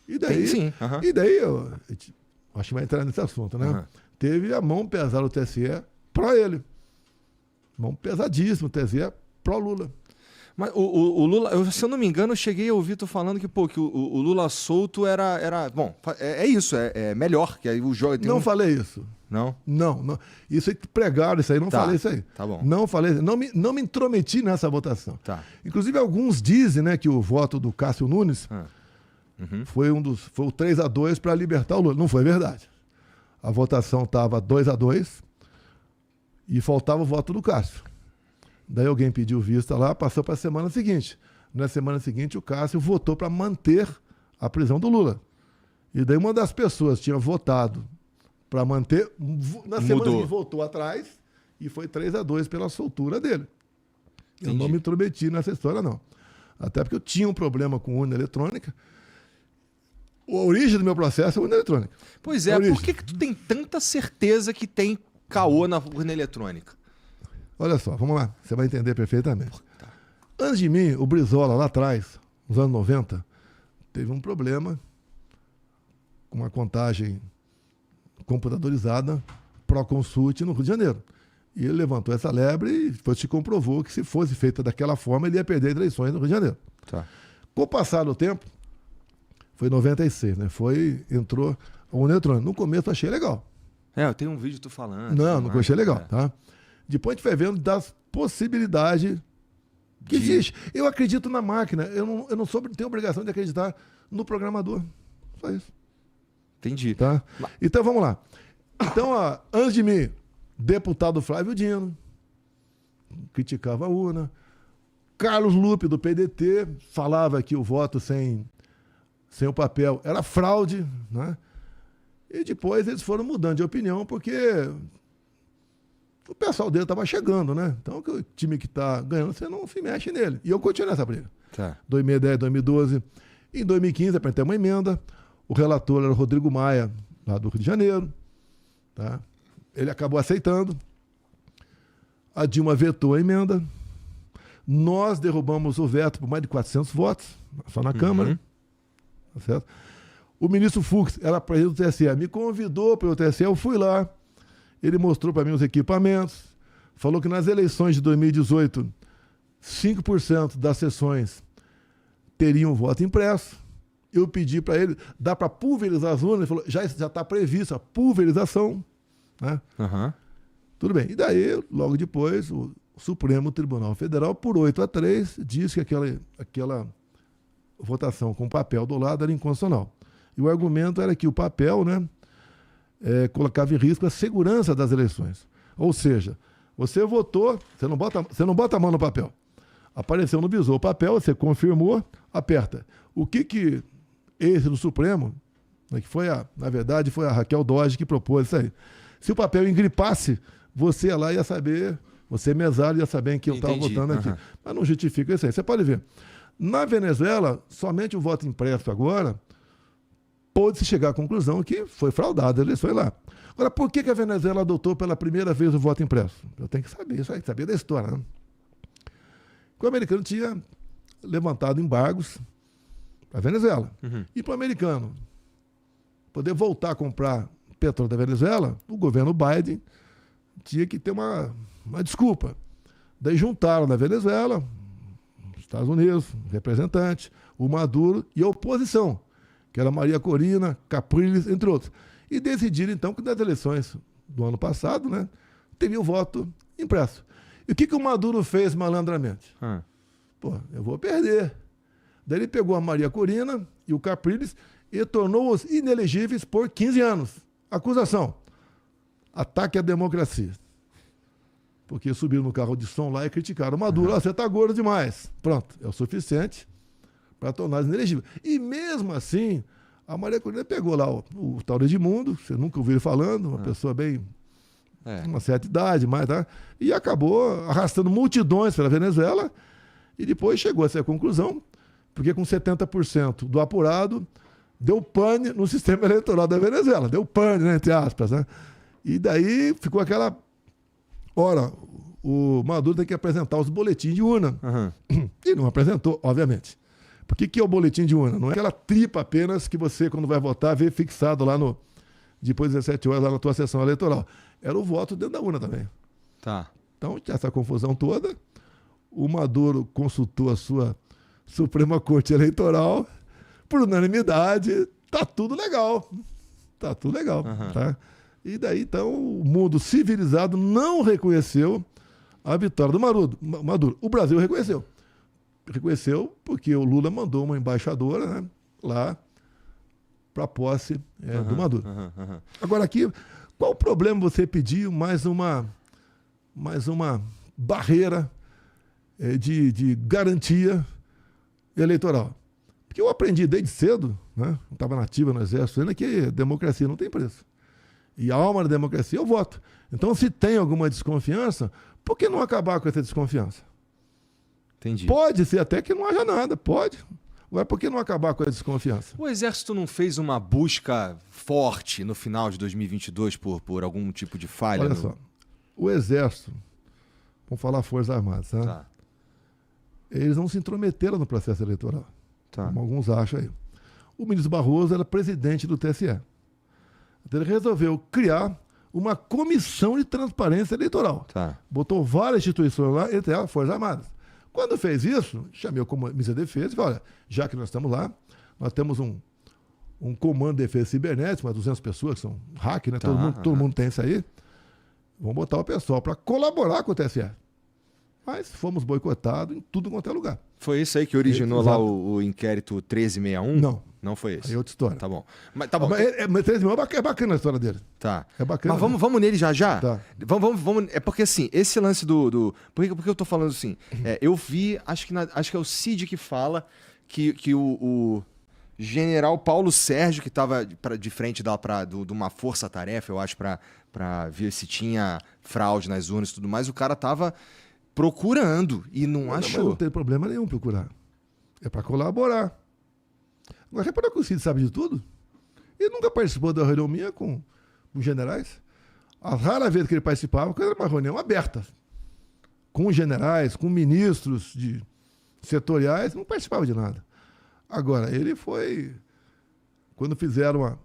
E daí, Sim. Eu acho que vai entrar nesse assunto, né? Teve a mão pesada do TSE pró ele. Mão pesadíssima, o TSE pró Lula. Mas o Lula, se eu não me engano, eu cheguei a ouvir tu falando que o Lula solto era bom, é isso, é melhor, que aí o jogo... Não falei isso. Não? Não. Isso aí que pregaram isso aí, não falei isso aí. Tá bom. Não falei, não me intrometi nessa votação. Tá. Inclusive, alguns dizem, né, que o voto do Cássio Nunes foi o 3-2 para libertar o Lula. Não foi verdade. A votação estava 2-2 e faltava o voto do Cássio. Daí alguém pediu vista lá, passou para a semana seguinte. Na semana seguinte, o Cássio votou para manter a prisão do Lula. E daí uma das pessoas tinha votado para manter, na semana que voltou atrás, e foi 3-2 pela soltura dele. Eu não me intrometi nessa história, não. Até porque eu tinha um problema com urna eletrônica. A origem do meu processo é urna eletrônica. Pois é, por que tu tem tanta certeza que tem caô na urna eletrônica? Olha só, vamos lá, você vai entender perfeitamente. Antes de mim, o Brizola, lá atrás, nos anos 90, teve um problema com uma contagem computadorizada Proconsult no Rio de Janeiro. E ele levantou essa lebre e depois se comprovou que se fosse feita daquela forma, ele ia perder as eleições no Rio de Janeiro. Tá. Com o passar do tempo, foi em 96, né? Entrou a urna eletrônica. No começo eu achei legal. Eu tenho um vídeo tu falando. Não achei legal, tá? Depois a gente vai vendo das possibilidades que existe. Eu acredito na máquina, eu não tenho obrigação de acreditar no programador. Só isso. Entendi. Tá? Então vamos lá. Então, antes de mim, deputado Flávio Dino criticava a urna. Carlos Lupe, do PDT, falava que o voto sem o papel era fraude, né? E depois eles foram mudando de opinião, porque o pessoal dele estava chegando, né? Então, o time que está ganhando, você não se mexe nele. E eu continuei nessa briga. Tá. 2010, 2012. Em 2015, apresentei uma emenda. O relator era o Rodrigo Maia, lá do Rio de Janeiro. Tá? Ele acabou aceitando. A Dilma vetou a emenda. Nós derrubamos o veto por mais de 400 votos, só na Câmara. Tá certo? O ministro Fux era presidente do TSE, me convidou para o TSE, eu fui lá. Ele mostrou para mim os equipamentos, falou que nas eleições de 2018, 5% das sessões teriam voto impresso. Eu pedi para ele, dá para pulverizar as urnas? Ele falou, já está prevista a pulverização. Né? Tudo bem. E daí, logo depois, o Supremo Tribunal Federal, por 8-3, disse que aquela votação com papel do lado era inconstitucional. E o argumento era que o papel, né, colocava em risco a segurança das eleições. Ou seja, você votou, você não bota a mão no papel. Apareceu no visor o papel, você confirmou, aperta. O que esse do Supremo, né, que na verdade foi a Raquel Dodge que propôs isso aí. Se o papel engripasse, você ia lá e ia saber, você mesário ia saber em que eu estava votando aqui. Mas não justifica isso aí. Você pode ver. Na Venezuela, somente o voto impresso agora pôde-se chegar à conclusão que foi fraudada a eleição lá. Agora, por que a Venezuela adotou pela primeira vez o voto impresso? Eu tenho que saber isso aí, saber da história. Né? O americano tinha levantado embargos para a Venezuela. E para o americano poder voltar a comprar petróleo da Venezuela, o governo Biden tinha que ter uma desculpa. Daí juntaram na Venezuela, os Estados Unidos, representante, o Maduro e a oposição, que era Maria Corina, Capriles, entre outros. E decidiram, então, que nas eleições do ano passado, né, teria o voto impresso. E o que o Maduro fez malandramente? Pô, eu vou perder. Daí ele pegou a Maria Corina e o Capriles e tornou-os inelegíveis por 15 anos. Acusação: ataque à democracia. Porque subiram no carro de som lá e criticaram o Maduro. Você está gordo demais. Pronto, é o suficiente para torná-los inelegíveis. E mesmo assim, a Maria Corina pegou lá o tal de Edmundo, você nunca ouviu ele falando, uma pessoa bem... uma certa idade, mais, tá? E acabou arrastando multidões pela Venezuela e depois chegou a essa conclusão, porque com 70% do apurado, deu pane no sistema eleitoral da Venezuela. Deu pane, né, entre aspas, né? E daí ficou aquela... Ora, o Maduro tem que apresentar os boletins de urna. E não apresentou, obviamente. Por que é o boletim de urna? Não é aquela tripa apenas que você, quando vai votar, vê fixado lá depois de 17 horas, lá na tua sessão eleitoral. Era o voto dentro da urna também. Tá. Então, tinha essa confusão toda. O Maduro consultou a sua Suprema Corte Eleitoral, por unanimidade, tá tudo legal. Tá tudo legal. Tá? E daí, então, o mundo civilizado não reconheceu a vitória do Maduro. O Brasil reconheceu. Reconheceu porque o Lula mandou uma embaixadora, né, lá para a posse do Maduro. Agora aqui, qual o problema você pedir mais uma barreira de garantia eleitoral? Porque eu aprendi desde cedo, né, eu estava nativa no Exército, ainda que democracia não tem preço. E a alma da democracia é o voto. Então, se tem alguma desconfiança, por que não acabar com essa desconfiança? Entendi. Pode ser até que não haja nada, pode. Agora, por que não acabar com a desconfiança? O Exército não fez uma busca forte no final de 2022 por algum tipo de falha? Olha só, o Exército, vamos falar Forças Armadas, né? Tá. Eles não se intrometeram no processo eleitoral, Tá. como alguns acham aí. O ministro Barroso era presidente do TSE. Então ele resolveu criar uma comissão de transparência eleitoral. Tá. Botou várias instituições lá, entre elas Forças Armadas. Quando fez isso, chamei como ministro da Defesa e falei, olha, já que nós estamos lá, nós temos um comando de defesa cibernética, umas 200 pessoas que são hack, né? Tá, Todo mundo tem isso aí. Vamos botar o pessoal para colaborar com o TSE. Mas fomos boicotados em tudo quanto é lugar. Foi isso aí que originou lá o inquérito 1361? Não. Não foi esse? Aí é outra história. Tá bom. Mas tá bom. Mas é bacana a história dele. Tá. É bacana. Mas vamos nele já? Tá. Vamos. É porque assim, esse lance por que eu tô falando assim? Eu vi, acho que é o Cid que fala que o general Paulo Sérgio, que estava de frente de uma força-tarefa, eu acho, para ver se tinha fraude nas urnas e tudo mais, o cara tava procurando e não achou. Mas não tem problema nenhum procurar. É para colaborar. Agora, repara que o Cid sabe de tudo. Ele nunca participou da reunião minha com generais. A rara vez que ele participava, era uma reunião aberta. Com generais, com ministros setoriais, não participava de nada. Agora, ele foi... Quando fizeram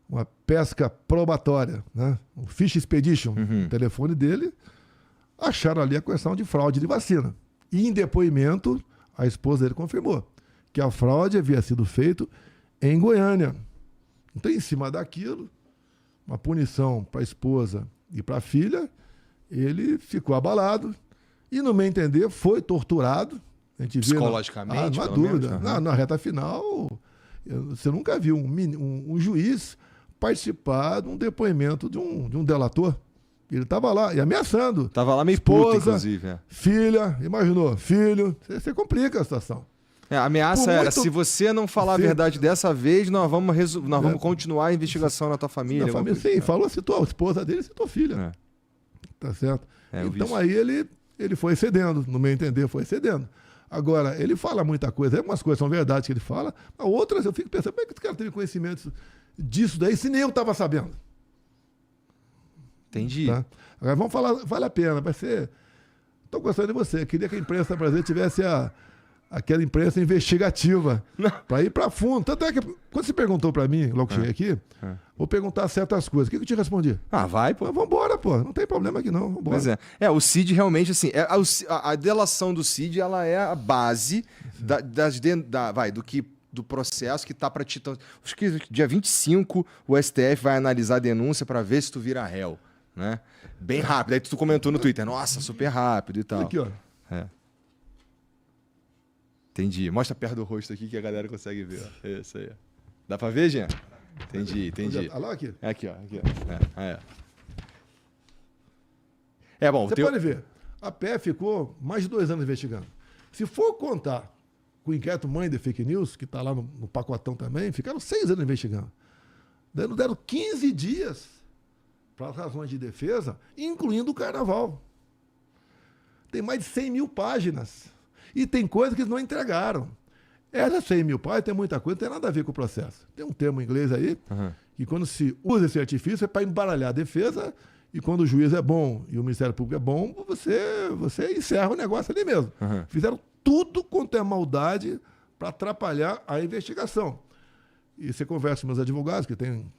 uma pesca probatória, né? O Fish Expedition, o telefone dele, acharam ali a questão de fraude de vacina. E em depoimento, a esposa dele confirmou que a fraude havia sido feita em Goiânia. Então, em cima daquilo, uma punição para a esposa e para a filha, ele ficou abalado e, no meu entender, foi torturado. A gente psicologicamente, não há dúvida. Na reta final, você nunca viu um juiz participar de um depoimento de um delator. Ele estava lá e ameaçando. Estava lá meio puto, inclusive. Filha, imaginou? Filho. Você complica a situação. A ameaça era, se você não falar a verdade dessa vez, nós vamos continuar a investigação na tua família. Sim, falou, citou a esposa dele, citou a filha. Tá certo? Então aí ele foi cedendo, no meu entender, foi cedendo. Agora, ele fala muita coisa, algumas coisas são verdades que ele fala, mas outras eu fico pensando, como é que esse cara teve conhecimento disso daí, se nem eu estava sabendo? Entendi. Tá? Agora vamos falar, vale a pena, vai ser... Estou gostando de você, queria que a imprensa brasileira tivesse aquela imprensa investigativa para ir para fundo. Tanto é que, quando você perguntou para mim, logo que cheguei aqui, vou perguntar certas coisas. O que eu te respondi? Vai, pô. Vamos embora, pô. Não tem problema aqui, não. Vambora. Mas o Cid realmente, assim, a delação do Cid, ela é a base do processo que está para ti. Acho que dia 25 o STF vai analisar a denúncia para ver se tu vira réu, né? Bem rápido. Aí tu comentou no Twitter, nossa, super rápido e tal. Aqui, ó. Entendi. Mostra perto do rosto aqui que a galera consegue ver. Ó. Isso aí. Dá pra ver, Jean? Entendi. Olha lá aqui. Aqui, ó. Bom. Você pode ver. A PF ficou mais de 2 anos investigando. Se for contar com o inquérito Mãe de Fake News, que está lá no pacotão também, ficaram 6 anos investigando. Deram 15 dias para as razões de defesa, incluindo o carnaval. Tem mais de 100 mil páginas. E tem coisas que eles não entregaram. Essas 100 mil páginas tem muita coisa, não tem nada a ver com o processo. Tem um termo em inglês aí, que quando se usa esse artifício é para embaralhar a defesa, e quando o juiz é bom e o Ministério Público é bom, você encerra o negócio ali mesmo. Fizeram tudo quanto é maldade para atrapalhar a investigação. E você conversa com meus advogados, que têm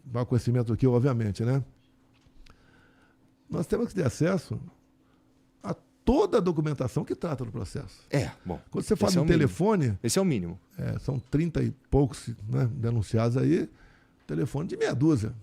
mais conhecimento do que eu, obviamente, né? Nós temos que ter acesso a toda a documentação que trata do processo. Bom. Quando você fala esse é no o mínimo. telefone, Esse é o mínimo. são 30 e poucos, né, denunciados aí, telefone de meia dúzia.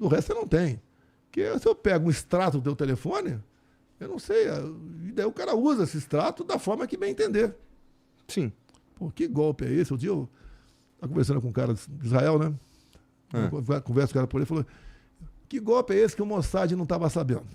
O resto você não tem. Porque se eu pego um extrato do teu telefone, eu não sei, e daí o cara usa esse extrato da forma que bem entender. Sim. Pô, que golpe é esse? O dia eu estava conversando com um cara de Israel, né? Conversa com o cara por ele e falou: que golpe é esse que o Mossad não estava sabendo?